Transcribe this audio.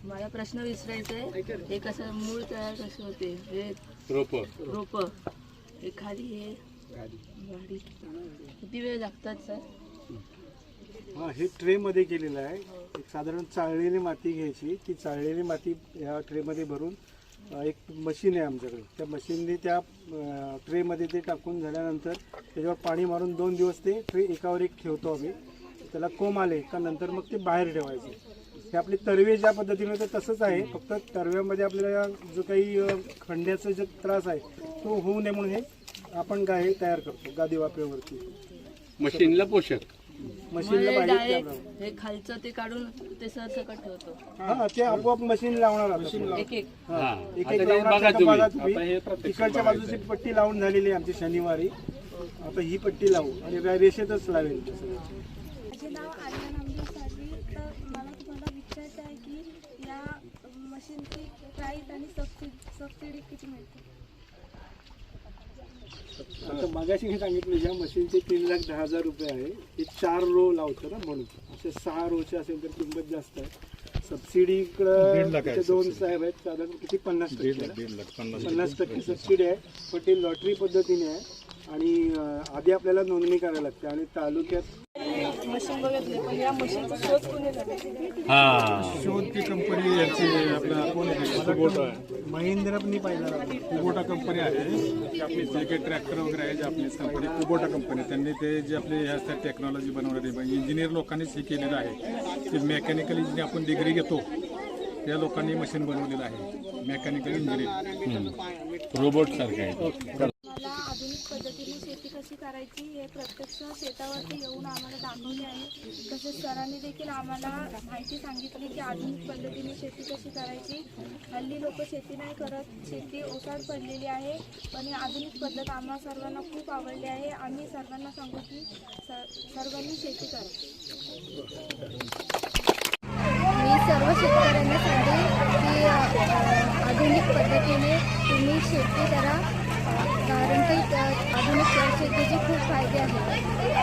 मला प्रश्न विचारायचा आहे, हे कसं मूळ तयार कसे होते, हे रोप हे खाली हे गाडी किती वेळ लागतात सर? हां, हे ट्रेमध्ये केलेलं आहे. एक साधारण चाळलेली माती घ्यायची, ती चाळलेली माती ह्या ट्रेमध्ये भरून एक मशीन आहे आमच्याकडे, त्या मशीनने त्या ट्रेमध्ये ते टाकून झाल्यानंतर त्याच्यावर पाणी मारून 2 दिवस ते ट्रे एकावर एक ठेवतो आम्ही. त्याला कोंब आले का नंतर मग ते बाहेर ठेवायचे. हे आपले तरवे ज्या पद्धतीने होतं तसंच आहे, फक्त तरव्यामध्ये आपल्याला जो काही खंड्याचा जो त्रास आहे तो होऊ नये म्हणून हे आपण गाय तयार करतो गादी वाफेवरती. मशीनला पोषक मशीनला पाहिजे हे खालचं ते काढून ते सर सकट ठेवतो. हा, ते आपोआप मशीन लावणार एक एक एक लावणार तुम्ही. तिकडच्या बाजूची पट्टी लावून झालेली आहे आमची शनिवारी. आता ही पट्टी लावू आणि रेषेतच लावेल. माझे नाव आर्या नामदेव साळवी. तर मला तुम्हाला विचारायचं आहे की या मशीनची प्राईस आणि सबसिडी किती मिळते? आता मगाशी मी सांगितलं ज्या मशीनचे 3,10,000 रुपये आहे, ते 4 रो लावतं ना, म्हणून असे 6 रोचे असेल तर किंमत जास्त आहे. सबसिडी इकडं 2 साहेब आहेत, साधारण किती 50% सबसिडी आहे. पण ती लॉटरी पद्धतीने आहे आणि आधी आपल्याला नोंदणी करायला लागते आणि तालुक्यात मशीन बघितले, पण या मशीनचा शोध कोणी झाला? शोध ती कंपनी याची आपला कुबोटा महेंद्रनी पाहिला कुबोटा कंपनी आहे की आपली जे काही ट्रॅक्टर वगैरे आहे जे आपली कंपनी कुबोटा कंपनी त्यांनी ते जे आपले ह्या टेक्नॉलॉजी बनवलेली इंजिनियर लोकांनीच हे केलेलं आहे की मेकॅनिकली जी आपण डिग्री घेतो त्या लोकांनी मशीन बनवलेलं आहे. मेकॅनिकल इंजिनिअरिंग रोबोट सारखे आहे. मला आधुनिक पद्धतीने शेती कशी करायची हे प्रत्यक्ष शेतावरती येऊन आम्हाला दाखवले आहे. तसेच सरांनी देखील आम्हाला माहिती सांगितली की आधुनिक पद्धतीने शेती कशी करायची. हल्ली लोक शेती नाही करत, शेती ओसाड पडलेली आहे, पण ही आधुनिक पद्धत आम्हा सर्वांना खूप आवडली आहे. आम्ही सर्वांना सांगू की सर्वांनी शेती करावी. मी सर्व शेतकऱ्यांना सांगेन की आधुनिक पद्धतीने तुम्ही शेती करा, कारण की आधुनिक शेतीचे खूप फायदे आहेत.